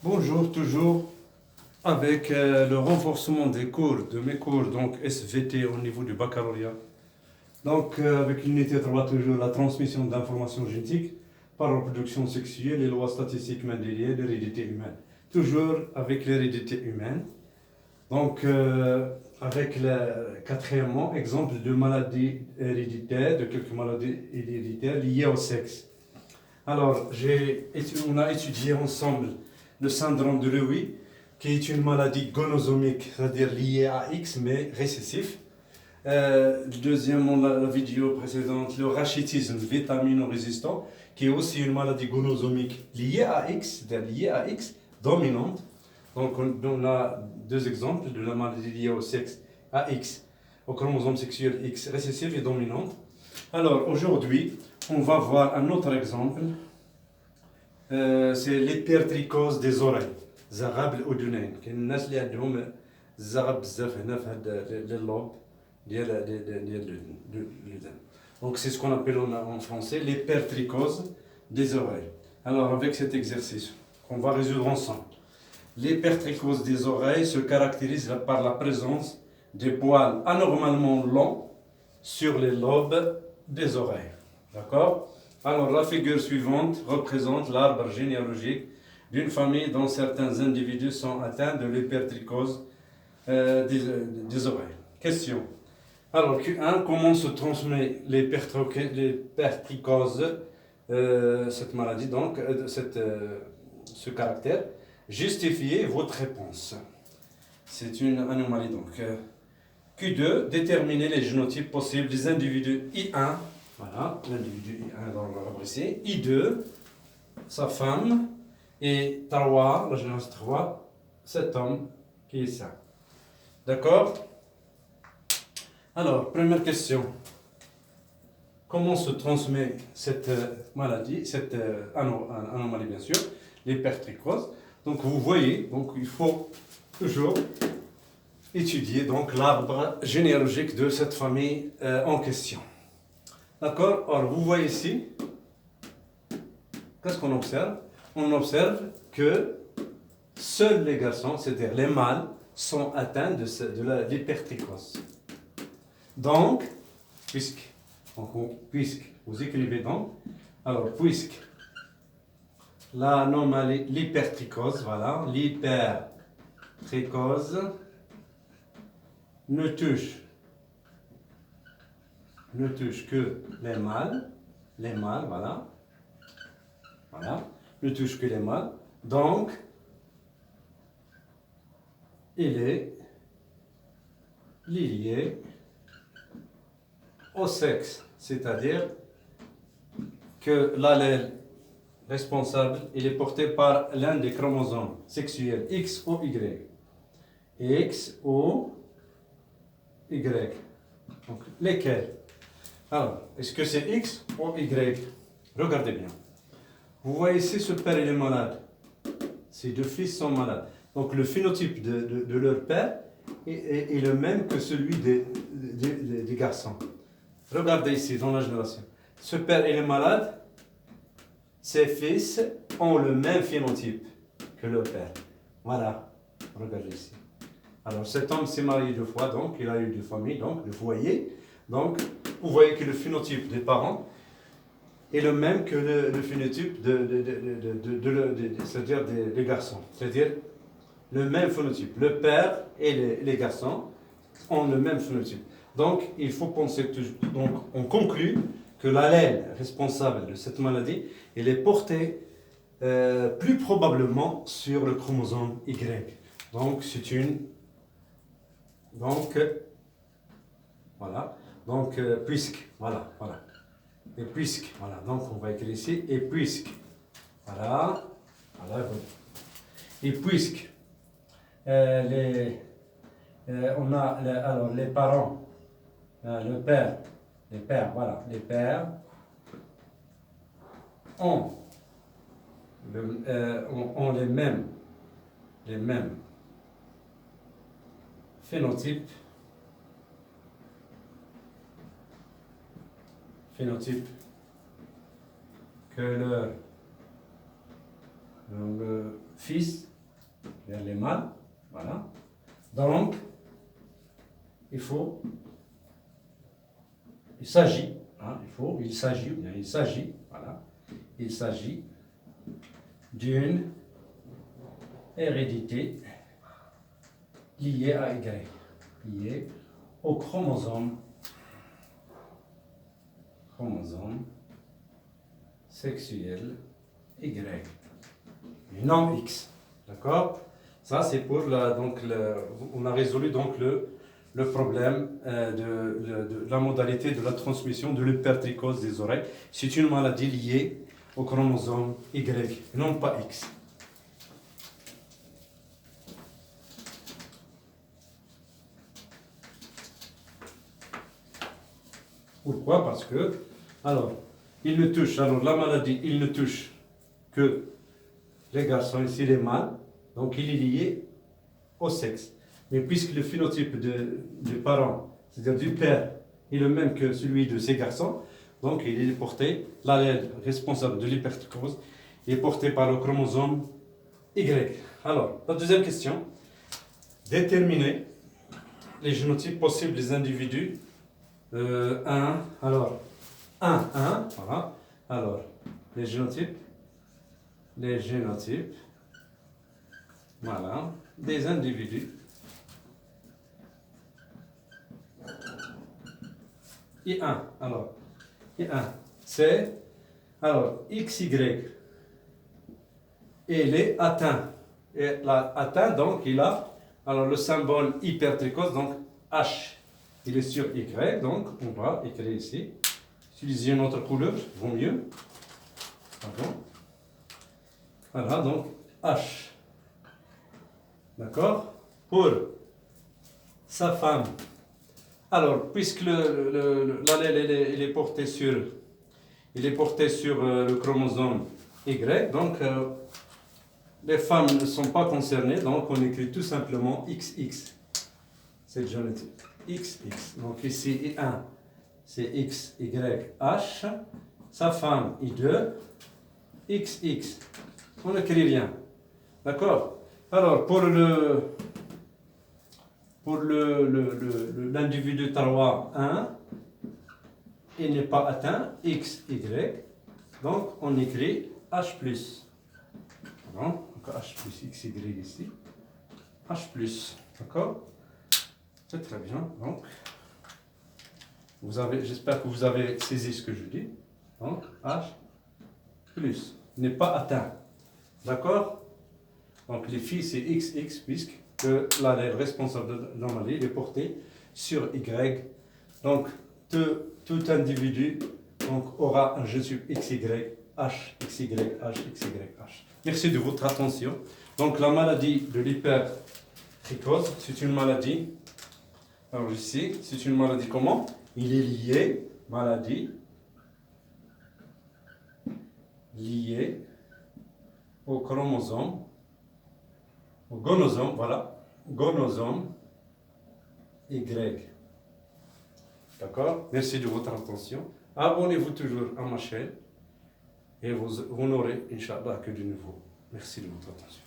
Bonjour, toujours avec le renforcement des cours, de mes cours, donc SVT au niveau du baccalauréat. Donc avec l'unité 3, toujours la transmission d'informations génétiques par reproduction sexuelle, les lois statistiques mendéliennes, l'hérédité humaine. Toujours avec l'hérédité humaine. Donc avec le quatrièmement, exemple de maladies héréditaires, de quelques maladies héréditaires liées au sexe. Alors, on a étudié ensemble le syndrome de Lewy, qui est une maladie gonosomique, c'est-à-dire liée à X, mais récessif. Deuxièmement, la vidéo précédente, le rachitisme vitamino-résistant, qui est aussi une maladie gonosomique liée à X, c'est-à-dire liée à X, dominante. Donc, on a deux exemples de la maladie liée au sexe à X, au chromosome sexuel X récessif et dominante. Alors, aujourd'hui, on va voir un autre exemple. C'est l'hypertrichose des oreilles. زغاب الأذنين كاين الناس اللي عندهم الزغب بزاف هنا في هذا اللوب ديال الودان. Donc c'est ce qu'on appelle en français l'hypertrichose des oreilles. Alors avec cet exercice qu'on va résoudre ensemble. L'hypertrichose des oreilles se caractérise par la présence des poils anormalement longs sur les lobes des oreilles. D'accord? Alors la figure suivante représente l'arbre généalogique d'une famille dont certains individus sont atteints de l'hypertrichose des oreilles. Question. Alors, Q1, comment se transmet l'hypertrichose, cette maladie, donc, ce caractère? Justifiez votre réponse. C'est une anomalie, donc. Q2, déterminer les génotypes possibles des individus I1, voilà, l'individu I1 dans le rubrique, I2, sa femme, et 3, la génération 3, cet homme qui est ça. D'accord? Alors, première question. Comment se transmet cette maladie, cette anomalie bien sûr, l'hypertrichose? Donc vous voyez, donc il faut toujours étudier donc l'arbre généalogique de cette famille en question. D'accord? Alors vous voyez ici, qu'est-ce qu'on observe? On observe que seuls les garçons, c'est-à-dire les mâles, sont atteints de l'hypertrichose. Donc, puisque, vous écrivez donc, alors puisque l'anomalie, l'hypertrichose, voilà, l'hypertrichose ne touche que les mâles, voilà, ne touche que les mâles, donc il est lié au sexe, c'est-à-dire que l'allèle responsable il est porté par l'un des chromosomes sexuels X ou Y. X ou Y. Donc, lesquels? Alors, est-ce que c'est X ou Y? Regardez bien. Vous voyez ici, ce père il est malade. Ces deux fils sont malades. Donc le phénotype de leur père est le même que celui des garçons. Regardez ici dans la génération. Ce père il est malade. Ses fils ont le même phénotype que leur père. Voilà. Regardez ici. Alors cet homme s'est marié 2 fois, donc il a eu 2 familles, donc le foyer. Donc vous voyez que le phénotype des parents est le même que le phénotype c'est-à-dire des garçons. C'est-à-dire le même phénotype. Le père et les garçons ont le même phénotype. Donc il faut penser donc on conclut que l'allèle responsable de cette maladie, elle est portée plus probablement sur le chromosome Y. Donc c'est une voilà. Donc puisque voilà. Et puisque, voilà, donc on va écrire ici, et puisque, voilà. Et puisque, on a alors les parents, le père, les pères ont, ont les mêmes phénotypes que le fils vers les mâles. Voilà. Donc, il s'agit, hein, il s'agit, voilà, il s'agit d'une hérédité liée à Y, liée au chromosome sexuel Y, et non X. D'accord? Ça, c'est pour on a résolu donc le problème de la modalité de la transmission de l'hypertrichose des oreilles. C'est une maladie liée au chromosome Y, non pas X. Pourquoi? Parce que, la maladie, il ne touche que les garçons, ici les mâles, donc il est lié au sexe. Mais puisque le phénotype des parents, c'est-à-dire du père, est le même que celui de ces garçons, donc il est porté, l'allèle responsable de l'hypertrichose est porté par le chromosome Y. Alors, la deuxième question, déterminer les génotypes possibles des individus. 1, voilà. Alors, les génotypes, voilà, des individus I1, alors, I1, c'est, alors, XY, il est atteint, et atteint, donc, il a, alors, le symbole hypertrichose, donc, H, il est sur Y, donc, on va écrire ici, utiliser une autre couleur, vaut mieux, pardon, voilà, donc, H, d'accord, pour sa femme. Alors, puisque l'allèle il est porté sur le chromosome Y, donc les femmes ne sont pas concernées, donc on écrit tout simplement XX. C'est le génotype XX. Donc ici I1, c'est XYH, sa femme I2, XX. On n'écrit rien. D'accord? Alors, pour l'individu 3, 1, il n'est pas atteint, XY, donc on écrit H+. Donc H+, XY ici, H+, d'accord? C'est très bien, donc, j'espère que vous avez saisi ce que je dis, donc H+, n'est pas atteint, d'accord? Donc les filles c'est XX, puisque l'allèle responsable de l'allèle il est porté sur Y. Donc tout individu donc, aura un génotype XY, H, XY, H, XY, H. Merci de votre attention. Donc la maladie de l'hypertrichose, c'est une maladie, alors ici, c'est une maladie comment? Il est lié, maladie, liée au chromosome, au gonosome, voilà, gonosome Y. D'accord? Merci de votre attention. Abonnez-vous toujours à ma chaîne et vous n'aurez, Inch'Allah, que du nouveau. Merci de votre attention.